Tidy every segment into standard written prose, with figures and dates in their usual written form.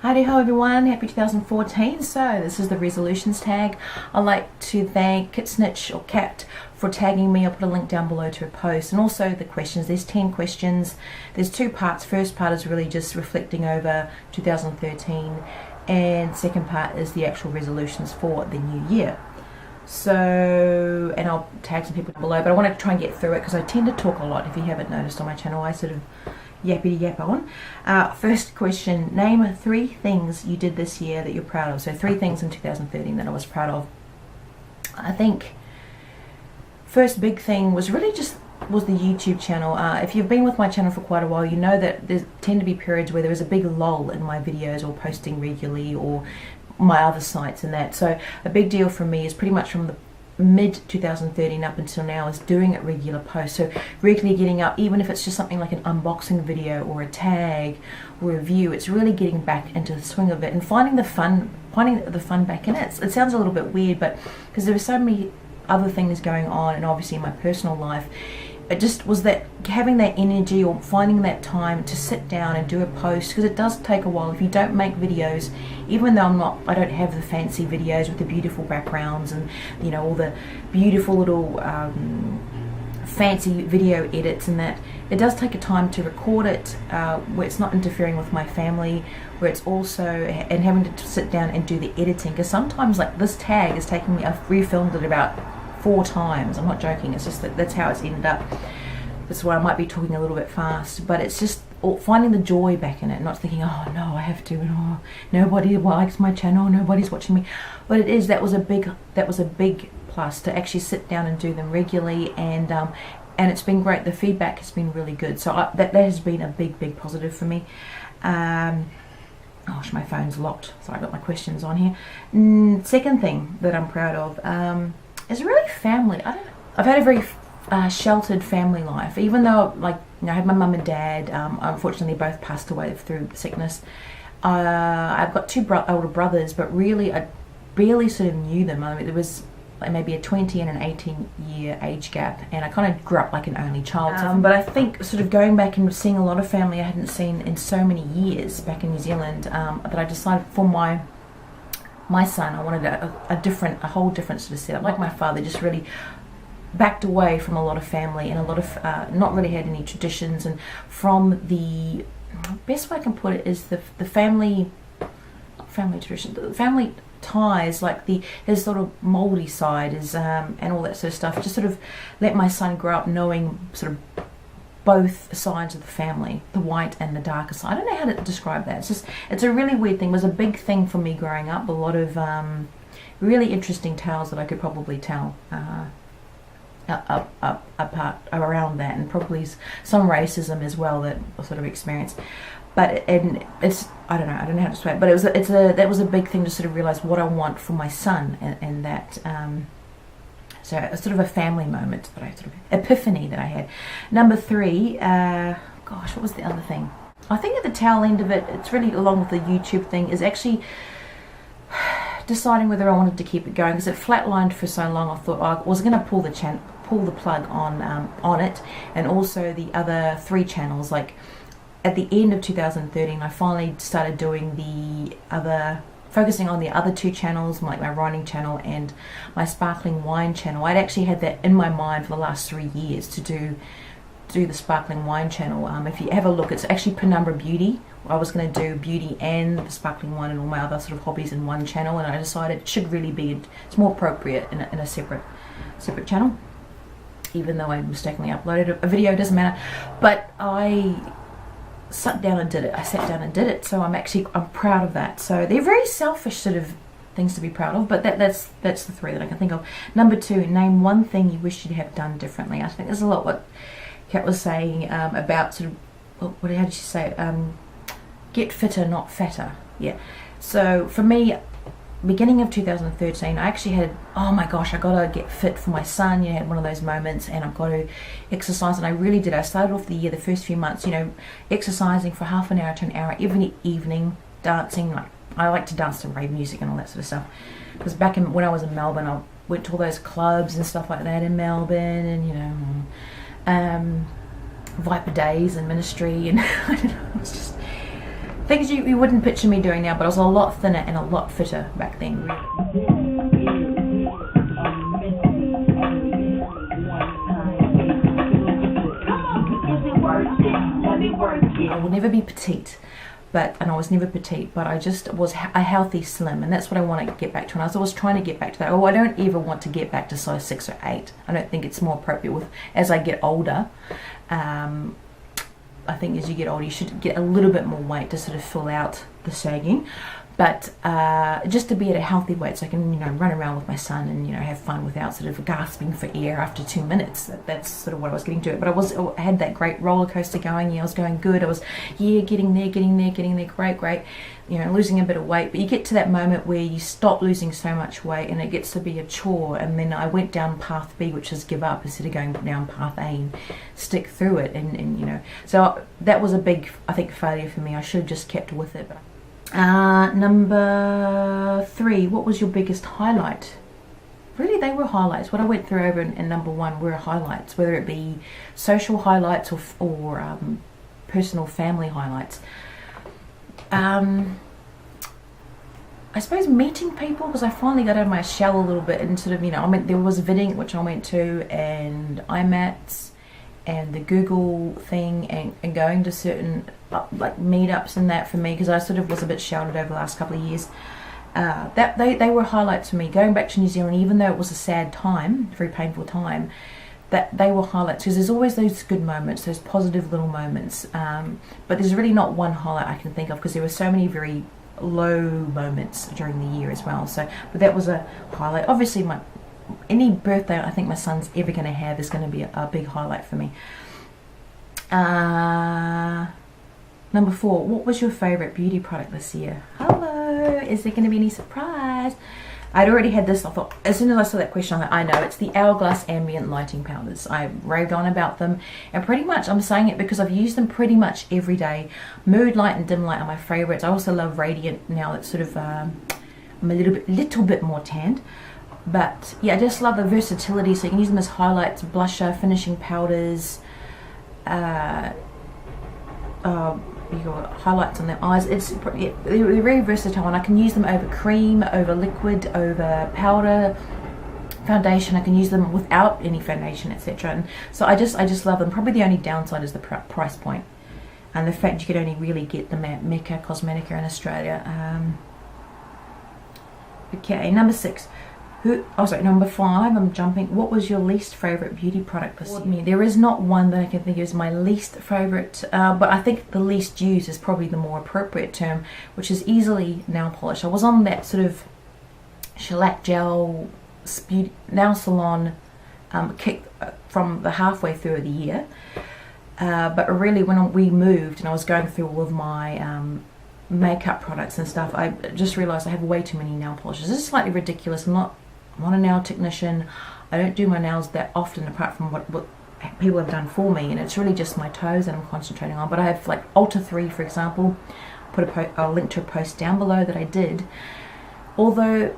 Howdy ho everyone, happy 2014. So this is the resolutions tag. I'd like to thank Kitsnitch or Cat for tagging me. I'll put a link down below to a post, and also the questions. There's 10 questions. There's two parts. First part is really just reflecting over 2013, and second part is the actual resolutions for the new year. So, and I'll tag some people below, but I want to try and get through it because I tend to talk a lot. If you haven't noticed on my channel, I sort of yappity yap on. First question, name 3 things you did this year that you're proud of. So 3 things in 2013 that I was proud of. I think first big thing was really just the YouTube channel. If you've been with my channel for quite a while, you know that there tend to be periods where there is a big lull in my videos or posting regularly or my other sites and that. So a big deal for me is pretty much from the mid 2013 up until now is doing it regular posts. So regularly getting up, even if it's just something like an unboxing video or a tag or a review, it's really getting back into the swing of it and finding the fun back in it. It sounds a little bit weird, but because there are so many other things going on, and obviously in my personal life, it just was that having that energy or finding that time to sit down and do a post, because it does take a while. If you don't make videos, even though I don't have the fancy videos with the beautiful backgrounds and you know all the beautiful little fancy video edits and that, it does take a time to record it where it's not interfering with my family, where it's also and having to sit down and do the editing, because sometimes like this tag is taking me, I've refilmed it about 4 times. I'm not joking. It's just that's how it's ended up. That's why I might be talking a little bit fast, but it's just finding the joy back in it, not thinking, oh no, I have to, and oh, nobody likes my channel, nobody's watching me. But it is, that was a big plus to actually sit down and do them regularly, and it's been great. The feedback has been really good, so that has been a big positive for me. Gosh, my phone's locked, so I've got my questions on here. Second thing that I'm proud of is really family. I've had a very sheltered family life, even though I had my mum and dad. Unfortunately both passed away through sickness. I've got 2 older brothers, but really I barely sort of knew them. I mean, there was maybe a 20 and an 18-year age gap, and I kind of grew up like an only child. But I think sort of going back and seeing a lot of family I hadn't seen in so many years back in New Zealand, that I decided for my son, I wanted a whole different sort of setup. Like my father, just really backed away from a lot of family and a lot of not really had any traditions, and from the best way I can put it is the family tradition, the family ties, like his sort of mouldy side is and all that sort of stuff. Just sort of let my son grow up knowing sort of both sides of the family, the white and the darker side. I don't know how to describe that. It's a really weird thing. It was a big thing for me growing up. A lot of really interesting tales that I could probably tell apart around that, and probably some racism as well that I sort of experienced. But it's I don't know how to describe it. But that was a big thing to sort of realize what I want for my son, and that. So it's sort of a family moment that I sort of epiphany that I had. Number 3, gosh, what was the other thing? I think at the tail end of it, it's really along with the YouTube thing, is actually deciding whether I wanted to keep it going, because it flatlined for so long. I thought I was going to pull the plug on it, and also the other 3 channels. Like at the end of 2013, I finally started doing focusing on the other 2 channels, like my writing channel and my sparkling wine channel. I'd actually had that in my mind for the last 3 years to do the sparkling wine channel. If you have a look, it's actually Penumbra Beauty. I was going to do beauty and the sparkling wine and all my other sort of hobbies in one channel, and I decided it should really be, it's more appropriate in a separate channel. Even though I mistakenly uploaded a video, it doesn't matter. But I sat down and did it. So I'm proud of that. So they're very selfish sort of things to be proud of, but that's the 3 that I can think of. Number 2, name 1 thing you wish you'd have done differently. I think there's a lot what Kat was saying about sort of, how did she say it? Get fitter, not fatter. Yeah. So for me, beginning of 2013, I actually had, oh my gosh, I gotta get fit for my son. You know, I had one of those moments, and I've got to exercise, and I really did. I started off the year, the first few months, you know, exercising for half an hour to an hour every evening, dancing. Like I like to dance to rave music and all that sort of stuff, because back when I was in Melbourne, I went to all those clubs and stuff like that in Melbourne, and you know, Viper Days and Ministry, and I don't know, it's just Things you wouldn't picture me doing now, but I was a lot thinner and a lot fitter back then. I will never be petite, and I was never petite, but I just was a healthy slim, and that's what I want to get back to. And I was always trying to get back to that. Oh, I don't ever want to get back to size 6 or 8. I don't think it's more appropriate as I get older. I think as you get older, you should get a little bit more weight to sort of fill out the sagging. But just to be at a healthy weight, so I can, run around with my son and, have fun without sort of gasping for air after 2 minutes. That's sort of what I was getting to it. But I had that great roller coaster going. Yeah, I was going good. I was, getting there, great. Losing a bit of weight. But you get to that moment where you stop losing so much weight and it gets to be a chore. And then I went down path B, which is give up, instead of going down path A and stick through it. And so that was a big, I think, failure for me. I should have just kept with it. Number 3, what was your biggest highlight? Really, they were highlights. What I went through over in number 1 were highlights, whether it be social highlights or personal family highlights. I suppose meeting people, because I finally got out of my shell a little bit and sort of, there was Vidding, which I went to, and IMATs, and the Google thing, and going to certain like meetups and that for me, because I sort of was a bit sheltered over the last couple of years. That they were highlights for me. Going back to New Zealand, even though it was a sad time, a very painful time, that they were highlights, because there's always those good moments, those positive little moments. But there's really not one highlight I can think of, because there were so many very low moments during the year as well. So, but that was a highlight. Obviously, any birthday I think my son's ever going to have is going to be a big highlight for me. Number 4, what was your favourite beauty product this year? Hello, is there going to be any surprise? I'd already had this. I thought, as soon as I saw that question, I know it's the Hourglass Ambient Lighting Powders. I raved on about them, and pretty much I'm saying it because I've used them pretty much every day. Mood Light and Dim Light are my favourites. I also love Radiant now. It's sort of I'm a little bit more tanned. But yeah, I just love the versatility, so you can use them as highlights, blusher, finishing powders, you got highlights on their eyes. They're very versatile, and I can use them over cream, over liquid, over powder, foundation. I can use them without any foundation, etc. And so I just love them. Probably the only downside is the price point, and the fact you could only really get them at Mecca Cosmetica in Australia. Okay, number 6. Number 5, I'm jumping. What was your least favourite beauty product this year? There is not one that I can think of as my least favourite, but I think the least used is probably the more appropriate term, which is easily nail polish. I was on that sort of shellac gel nail salon kick from the halfway through the year, but really when we moved and I was going through all of my makeup products and stuff, I just realised I have way too many nail polishes. This is slightly ridiculous. I'm not a nail technician. I don't do my nails that often, apart from what people have done for me, and it's really just my toes that I'm concentrating on. But I have like Ultra 3, for example. I'll link to a post down below that I did. Although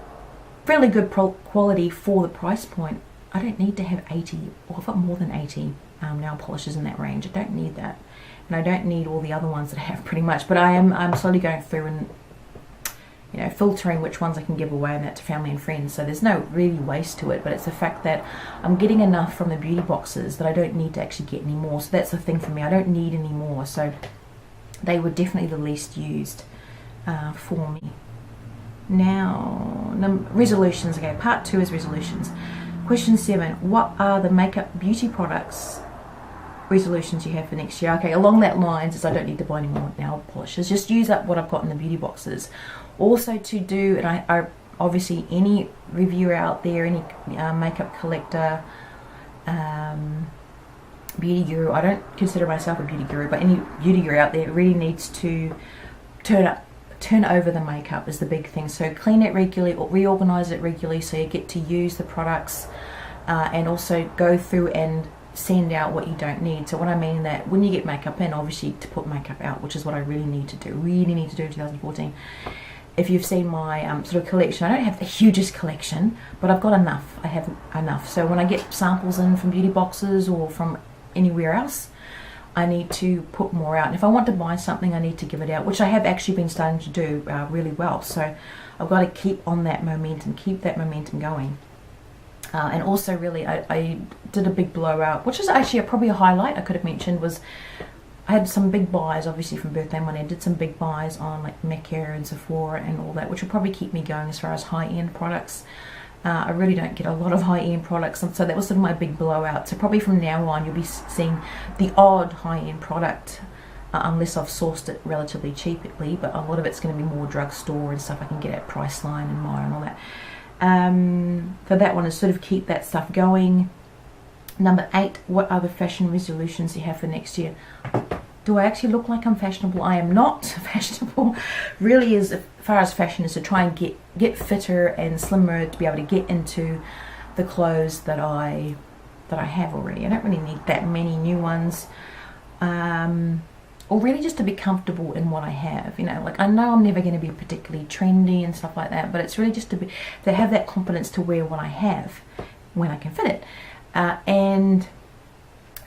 fairly good quality for the price point, I don't need to have 80, or I've got more than 80 nail polishes in that range. I don't need that, and I don't need all the other ones that I have pretty much. But I'm slowly going through and filtering which ones I can give away, and that to family and friends. So there's no really waste to it, but it's the fact that I'm getting enough from the beauty boxes that I don't need to actually get any more. So that's the thing for me. I don't need any more. So they were definitely the least used for me. Now, resolutions. Okay, part 2 is resolutions. Question 7. What are the makeup beauty products resolutions you have for next year? Okay, along that lines is I don't need to buy any more nail polishes. Just use up what I've got in the beauty boxes. Also to do, and I obviously any reviewer out there, any makeup collector, beauty guru, I don't consider myself a beauty guru, but any beauty guru out there really needs to turn over the makeup is the big thing. So clean it regularly, or reorganize it regularly, so you get to use the products, and also go through and send out what you don't need. So what I mean that when you get makeup in, obviously to put makeup out, which is what I really need to do in 2014. If you've seen my sort of collection, I don't have the hugest collection, but I've got enough. I have enough. So when I get samples in from beauty boxes or from anywhere else, I need to put more out. And if I want to buy something, I need to give it out, which I have actually been starting to do really well. So I've got to keep on that momentum, keep that momentum going. And also really I did a big blowout, which is actually probably a highlight I could have mentioned, was I had some big buys obviously from birthday money. I did some big buys on like Mecca and Sephora and all that, which will probably keep me going as far as high-end products. I really don't get a lot of high-end products, and so that was sort of my big blowout. So probably from now on you'll be seeing the odd high-end product, unless I've sourced it relatively cheaply, but a lot of it's going to be more drugstore and stuff I can get at Priceline and Myer and all that. So that one is sort of keep that stuff going. Number 8, what are the fashion resolutions you have for next year? Do I actually look like I'm fashionable? I am not fashionable. Really, as far as fashion is, to try and get fitter and slimmer, to be able to get into the clothes that I have already. I don't really need that many new ones. Or really just to be comfortable in what I have, you know, like I know I'm never going to be particularly trendy and stuff like that, but it's really just to have that confidence to wear what I have when I can fit it, and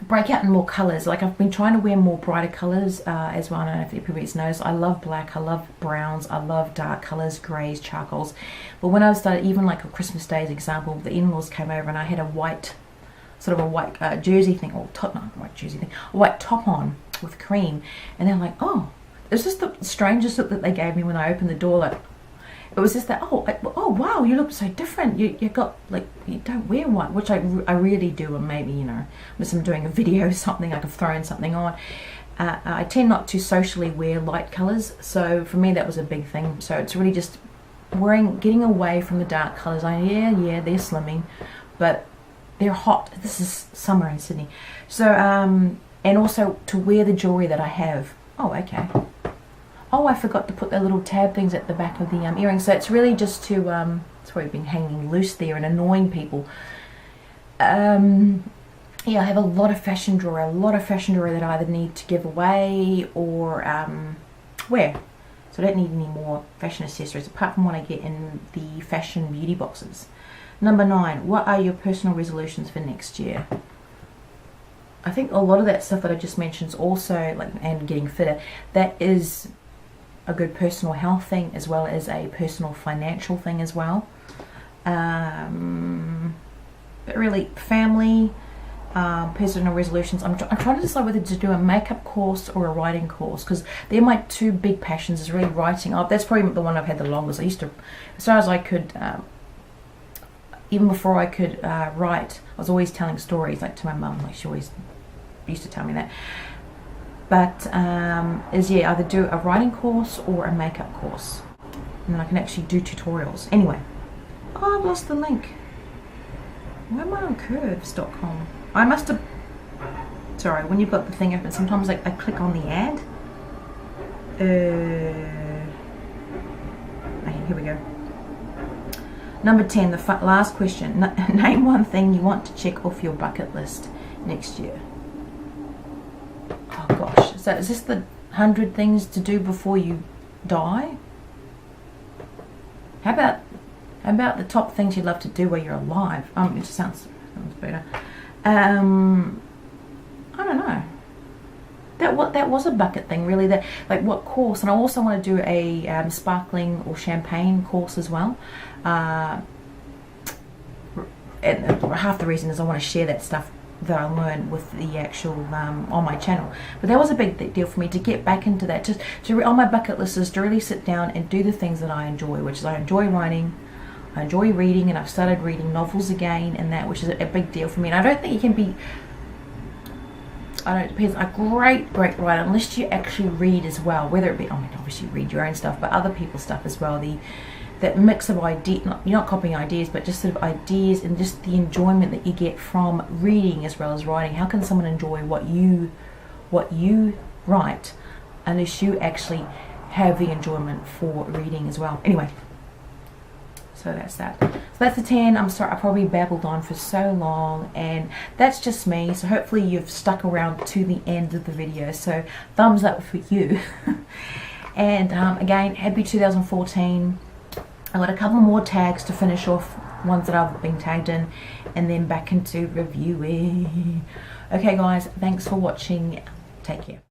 break out in more colours. Like I've been trying to wear more brighter colours as well. I don't know if everybody's noticed. I love black, I love browns, I love dark colours, greys, charcoals. But when I started, even like a Christmas Day as example, the in-laws came over and I had a white, sort of a white jersey thing, or top, not white jersey thing, a white top on with cream, and they're like, oh, it's just the strangest look that they gave me when I opened the door. Like, it was just that, oh wow, you look so different. You got, like, you don't wear white, which I really do. And maybe, you know, unless I'm doing a video or something, I could throw in something on. I tend not to socially wear light colors, so for me that was a big thing. So it's really just getting away from the dark colors. Yeah, they're slimming, but they're hot. This is summer in Sydney, so and also to wear the jewelry that I have. Oh, okay. Oh, I forgot to put the little tab things at the back of the earrings. So it's really just to, it's probably been hanging loose there and annoying people. Yeah, I have a lot of fashion jewelry, that I either need to give away or wear. So I don't need any more fashion accessories apart from what I get in the fashion beauty boxes. Number 9, what are your personal resolutions for next year? I think a lot of that stuff that I just mentioned is also, like, and getting fitter, that is a good personal health thing as well as a personal financial thing as well. But really, family, personal resolutions. I'm trying to decide whether to do a makeup course or a writing course, because they're my 2 big passions, is really writing. Oh, that's probably the one I've had the longest. I used to, as far as I could, even before I could write, I was always telling stories, like to my mum, like she always used to tell me that. But yeah, either do a writing course or a makeup course, and then I can actually do tutorials. Anyway, oh, I've lost the link. Why am I on curves.com? I must have, sorry, when you've got the thing open, sometimes I click on the ad. Okay, here we go. Number 10, the last question. Name one thing you want to check off your bucket list next year. Oh gosh, so is this the 100 things to do before you die? How about the top things you'd love to do while you're alive? It just sounds better. I don't know. That was a bucket thing, really. That, like, what course? And I also want to do a sparkling or champagne course as well. And half the reason is I want to share that stuff that I learned with the actual on my channel. But that was a big deal for me to get back into that. To on my bucket list is to really sit down and do the things that I enjoy, which is I enjoy writing, I enjoy reading, and I've started reading novels again, and that, which is a big deal for me. And I don't think you can be, I don't know, it depends, a great writer unless you actually read as well, whether it be, I mean, obviously read your own stuff, but other people's stuff as well. That mix of ideas, you're not copying ideas, but just sort of ideas and just the enjoyment that you get from reading as well as writing. How can someone enjoy what you write unless you actually have the enjoyment for reading as well? Anyway, so that's that. So that's the 10. I'm sorry, I probably babbled on for so long, and that's just me. So hopefully you've stuck around to the end of the video. So thumbs up for you. And again, happy 2014. I've got a couple more tags to finish off, ones that I've been tagged in, and then back into reviewing. Okay guys, thanks for watching. Take care.